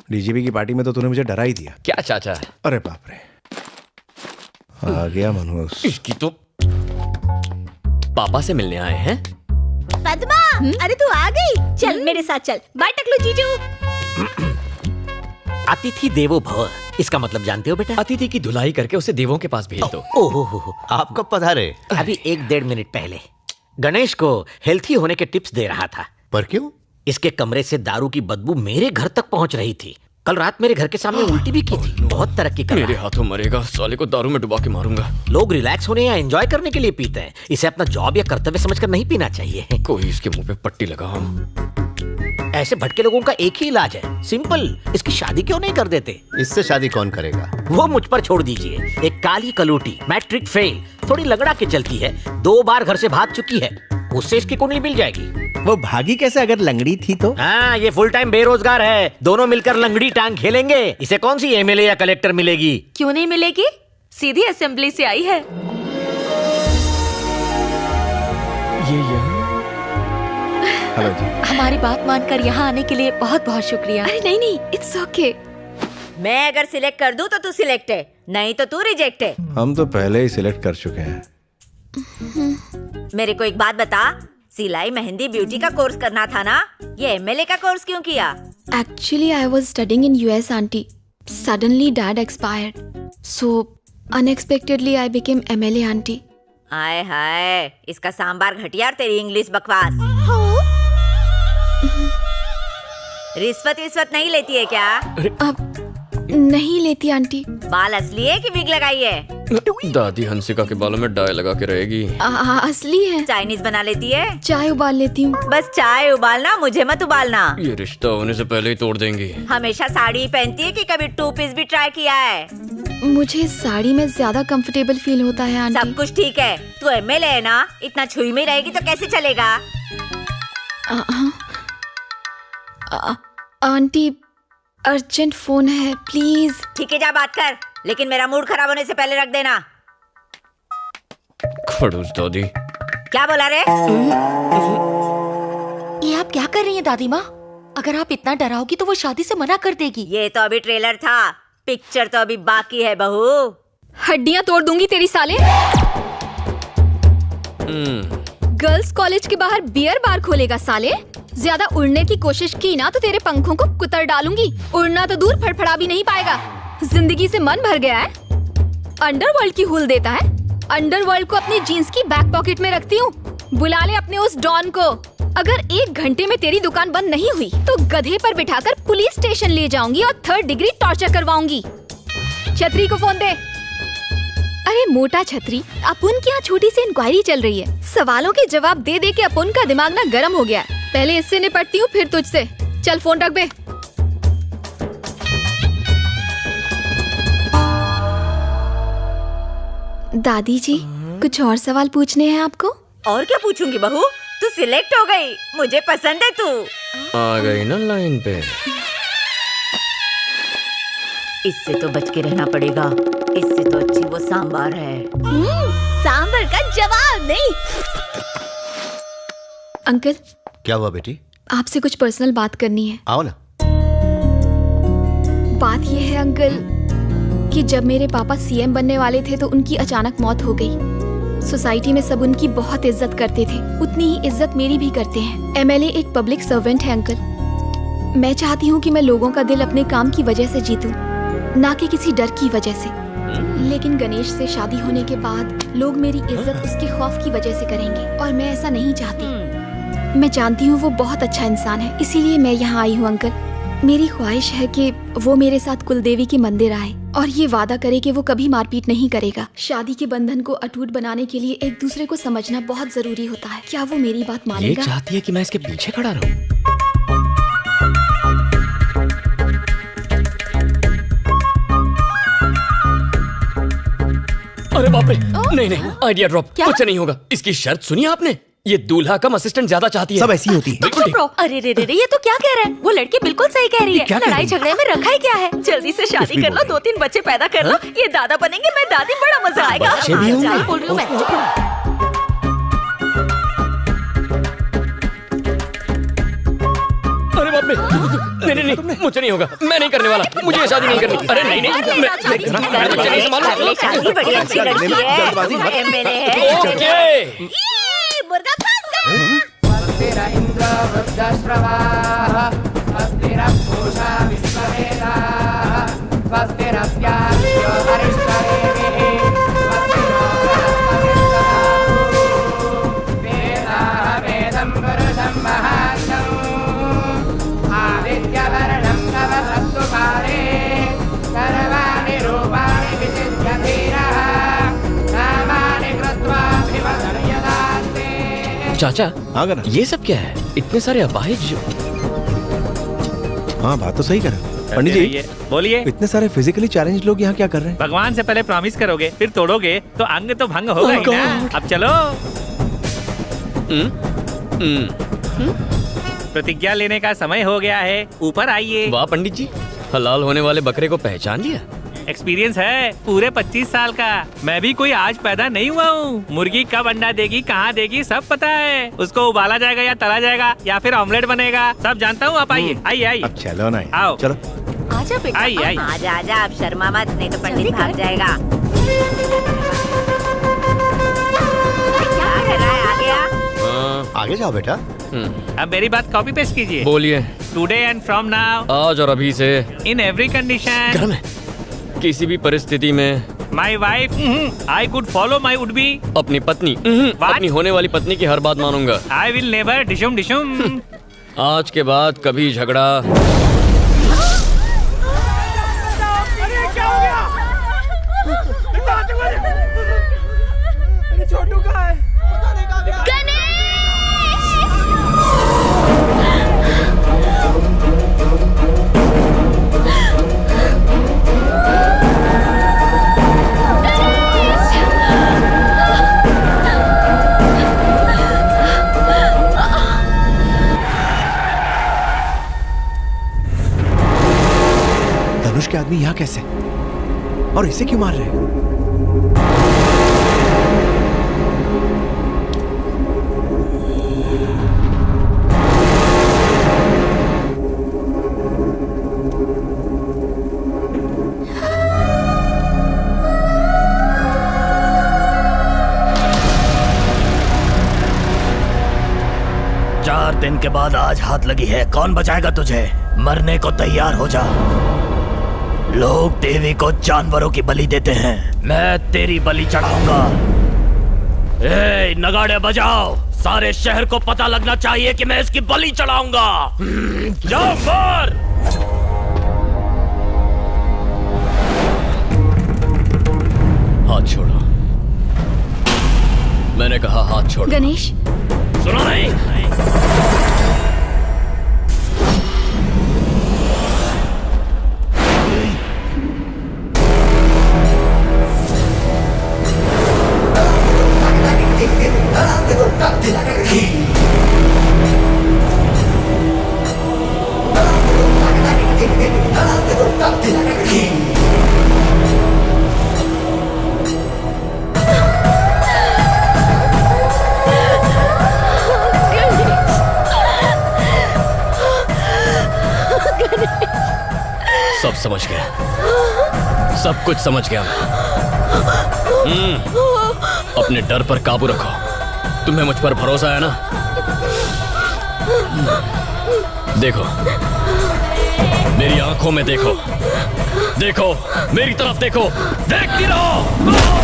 DGP की party में तो तूने मुझे डरा ही दिया। क्या चाचा? अरे बाप रे, आ गया मनोज। इसकी तो पापा से मिलने आए हैं। पद्मा, अरे तू आ गई, चल मेरे साथ चल। बाय टकलू जीजू। अतिथि देवो भव, इसका मतलब जानते हो बेटा? अतिथि की धुलाई करके उसे देवों के पास भेज दो। ओहो, आप कब पधारे? अभी 1-1.5 मिनट पहले। गणेश को हेल्थी होने के टिप्स दे रहा था। पर क्यों? इसके कमरे से दारू की बदबू मेरे घर तक पहुंच रही थी। कल रात मेरे घर के सामने उल्टी भी की थी। बहुत तरक्की कर रहा मेरे है। हाथों मरेगा, साले को दारू में डुबा के मारूंगा। लोग रिलैक्स होने या एंजॉय करने के लिए पीते हैं, इसे अपना जॉब या कर्तव्य समझकर नहीं पीना चाहिए। कोई इसके मुंह पे पट्टी लगा। ऐसे भटके लोगों का एक ही इलाज है, सिंपल। इसकी शादी क्यों नहीं कर देते? इससे शादी कौन करेगा? वो मुझ पर छोड़ दीजिए। एक काली कलूटी, मैट्रिक फेल, थोड़ी लगड़ा के चलती है, 2 बार घर से भाग चुकी है, उससे इसकी कुंडली मिल जाएगी। वो भागी कैसे अगर लंगड़ी थी तो? हाँ, ये फुल टाइम बेरोजगार है। दोनों मिलकर लंगड़ी टांग खेलेंगे। इसे कौन सी एमएलए या कलेक्टर मिलेगी? क्यों नहीं मिलेगी, सीधी असेंबली से आई है। हेलो जी। हमारी बात मानकर यहाँ आने के लिए बहुत बहुत शुक्रिया। अरे नहीं नहीं, इट्स ओके। मैं अगर सिलेक्ट कर दूं तो तू सिलेक्ट है, नहीं तो तू रिजेक्ट है। हम तो पहले ही सिलेक्ट कर चुके हैं। मेरे को एक बात बता, सिलाई मेहंदी ब्यूटी का कोर्स करना था ना, ये एमएलए का कोर्स क्यों किया? Actually, I was studying in US, auntie. Suddenly, dad expired. So, unexpectedly, I became MLA, auntie. हाय हाय, इसका सांबार घटिया और तेरी इंग्लिश बकवास। रिश्वत विश्वत नहीं लेती है क्या? अब नहीं लेती आंटी। बाल असली है कि विग लगाई है? दादी हंसिका के बालों में डाई लगा के रहेगी। असली है। चाइनीज बना लेती है? चाय उबाल लेती हूँ। बस चाय उबालना, मुझे मत उबालना। ये रिश्ता होने से पहले ही तोड़ देंगी। हमेशा साड़ी पहनती है कि कभी 2 पीस भी ट्राई किया है? मुझे साड़ी में ज्यादा कंफर्टेबल फील होता है आंटी। सब कुछ ठीक है, तू एमएलए है ना, इतना छुई में रहेगी तो कैसे चलेगा? आंटी, अर्जेंट फोन है, प्लीज। ठीक है, जा बात कर, लेकिन मेरा मूड खराब होने से पहले रख देना। खड़ूस दादी। क्या बोला रे? ये आप क्या कर रही हैं दादी माँ? अगर आप इतना डराओगी तो वो शादी से मना कर देगी। ये तो अभी ट्रेलर था, पिक्चर तो अभी बाकी है बहू। हड्डियां तोड़ दूंगी तेरी साले। गर्ल्स कॉलेज के बाहर बियर बार खोलेगा साले। ज्यादा उड़ने की कोशिश की ना तो तेरे पंखों को कुतर डालूंगी। उड़ना तो दूर, फड़फड़ा भी नहीं पाएगा। जिंदगी से मन भर गया है। अंडरवर्ल्ड की हुल देता है। अंडरवर्ल्ड को अपनी जीन्स की बैक पॉकेट में रखती हूँ। बुला ले अपने उस डॉन को। अगर 1 घंटे में तेरी दुकान बंद नहीं हुई तो गधे पर बिठाकर पुलिस स्टेशन ले जाऊंगी और 3rd डिग्री टॉर्चर करवाऊंगी। छतरी को फोन दे। अरे मोटा छतरी, अपुन की यहाँ छोटी सी इंक्वायरी चल रही है। सवालों के जवाब दे दे के अपुन का दिमाग ना गर्म हो गया है। पहले इससे निपटती हूँ, फिर तुझसे। चल फोन रख बे। दादी जी, कुछ और सवाल पूछने हैं आपको? और क्या पूछूंगी बहू, तू सिलेक्ट हो गई, मुझे पसंद है तू। आ गई ना लाइन पे। इससे तो बच के रहना पड़ेगा, इससे तो अच्छी वो सांबार है। सांबर का जवाब नहीं। अंकल, क्या हुआ बेटी? आपसे कुछ पर्सनल बात करनी है। आओ ना। बात ये है अंकल कि जब मेरे पापा सीएम बनने वाले थे तो उनकी अचानक मौत हो गई। सोसाइटी में सब उनकी बहुत इज्जत करते थे, उतनी ही इज्जत मेरी भी करते हैं। एमएलए एक पब्लिक सर्वेंट है अंकल। मैं चाहती हूँ कि मैं लोगों का दिल अपने काम की वजह से जीतूं, ना कि किसी डर की वजह से। लेकिन गणेश से शादी होने के बाद लोग मेरी इज्जत उसके खौफ की वजह से करेंगे और मैं ऐसा नहीं चाहती। मैं जानती हूँ वो बहुत अच्छा इंसान है, इसीलिए मैं यहाँ आई हूँ अंकल। मेरी ख्वाहिश है कि वो मेरे साथ कुलदेवी के मंदिर आए और ये वादा करे कि वो कभी मारपीट नहीं करेगा। शादी के बंधन को अटूट बनाने के लिए एक दूसरे को समझना बहुत जरूरी होता है। क्या वो मेरी बात ये मानेगा? चाहती है कि मैं इसके पीछे खड़ा रहूं। अरे बाप रे, नहीं नहीं, आइडिया ड्रॉप। कुछ नहीं होगा। इसकी शर्त सुनी आपने? ये दूल्हा कम असिस्टेंट ज्यादा चाहती है। सब ऐसी होती है। बिल्कुल ठीक। अरे रे रे रे, ये तो क्या कह रहा है? वो लड़की बिल्कुल सही कह रही है। लड़ाई झगड़े में रखा ही क्या है? जल्दी से शादी कर लो, 2-3 बच्चे पैदा कर लो। ये दादा बनेंगे, मैं दादी, बड़ा मजा आएगा। बच्चे भी होंगे। सही बोल रही हूँ मैं। अरे बाप रे, नहीं नहीं नहीं, मुझसे नहीं होगा, मैं नहीं करने वाला, मुझे ये शादी नहीं करनी। अरे नहीं नहीं, मैं बच्चे नहीं संभालूं। कर ले शादी, बड़ी अच्छी लड़की है, एमएलए है। ओके, मुर्गा फंस गया। चाचा हाँ करा। ये सब क्या है? इतने सारे अपाहिज। हाँ बात तो सही करा पंडित जी। बोलिए। इतने सारे फिजिकली चैलेंज लोग यहाँ क्या कर रहे हैं? भगवान से पहले प्रॉमिस करोगे फिर तोड़ोगे तो अंग तो भंग होगा ही ना। अब चलो प्रतिज्ञा लेने का समय हो गया है, ऊपर आइए। वाह पंडित जी, हलाल होने वाले बकरे को पहचान लिया। एक्सपीरियंस है पूरे 25 साल का। मैं भी कोई आज पैदा नहीं हुआ हूँ। मुर्गी कब अंडा देगी, कहाँ देगी, सब पता है। उसको उबाला जाएगा या तला जाएगा या फिर ऑमलेट बनेगा, सब जानता हूँ। आप आइए आइए आइए। अब चलो ना आओ। चलो आजा बेटा, आइए आइए। आजा आजा, अब शर्मा मत, नहीं तो पंडित भाग जाएगा। क्या कर रहा है? आ गया। आगे जाओ बेटा। अब मेरी बात कॉपी पेस्ट कीजिए। बोलिए। टुडे एंड फ्रॉम नाउ, आज और अभी से, इन एवरी कंडीशन, घर में किसी भी परिस्थिति में, my wife I could follow my would be, अपनी पत्नी अपनी होने वाली पत्नी की हर बात मानूंगा। आई विल नेवर डिशुम डिशुम। आज के बाद कभी झगड़ा। धनुष के आदमी यहाँ कैसे और इसे क्यों मार रहे हैं? चार दिन के बाद आज हाथ लगी है, कौन बचाएगा तुझे? मरने को तैयार हो जा। लोग देवी को जानवरों की बलि देते हैं, मैं तेरी बलि चढ़ाऊंगा। ए, नगाड़े बजाओ, सारे शहर को पता लगना चाहिए कि मैं इसकी बलि चढ़ाऊंगा। जाओ मार। हाथ छोड़ो, मैंने कहा हाथ छोड़ो। गणेश, सुनो नहीं? सब समझ गया, सब कुछ समझ गया मैं। अपने डर पर काबू रखो, तुम्हें मुझ पर भरोसा है ना? देखो, मेरी आंखों में देखो, देखो मेरी तरफ देखो, देखती रहो।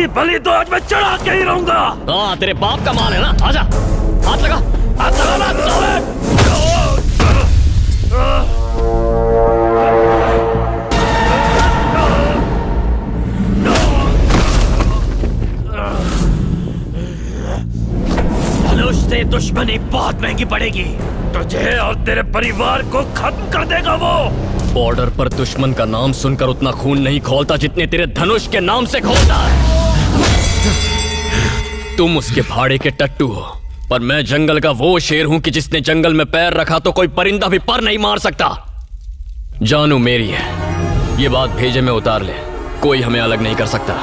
बलि तो आज मैं चढ़ा के ही रहूंगा। हाँ तेरे बाप का माल है ना, आजा हाथ लगा ना साले। धनुष से दुश्मनी बहुत महंगी पड़ेगी, तुझे और तेरे परिवार को खत्म कर देगा वो। बॉर्डर पर दुश्मन का नाम सुनकर उतना खून नहीं खोलता जितने तेरे धनुष के नाम से खोलता है। तुम उसके भाड़े के टट्टू हो, पर मैं जंगल का वो शेर हूं कि जिसने जंगल में पैर रखा तो कोई परिंदा भी पर नहीं मार सकता। जानू मेरी है, ये बात भेजे में उतार ले, कोई हमें अलग नहीं कर सकता।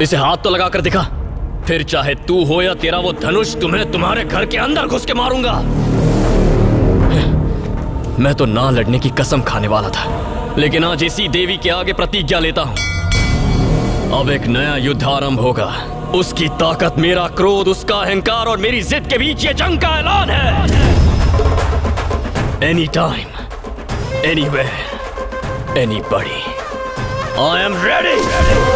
इसे हाथ तो लगा कर दिखा, फिर चाहे तू हो या तेरा वो धनुष तुम्हें तुम्हारे घर के अंदर घुस के मारूंगा। मैं तो ना लड़ने की कसम खाने वाला था, लेकिन आज इसी देवी के आगे प्रतिज्ञा लेता हूं। अब एक नया युद्ध आरंभ होगा। उसकी ताकत, मेरा क्रोध, उसका अहंकार और मेरी जिद के बीच ये जंग का ऐलान है। Any time, anywhere, anybody, I am ready.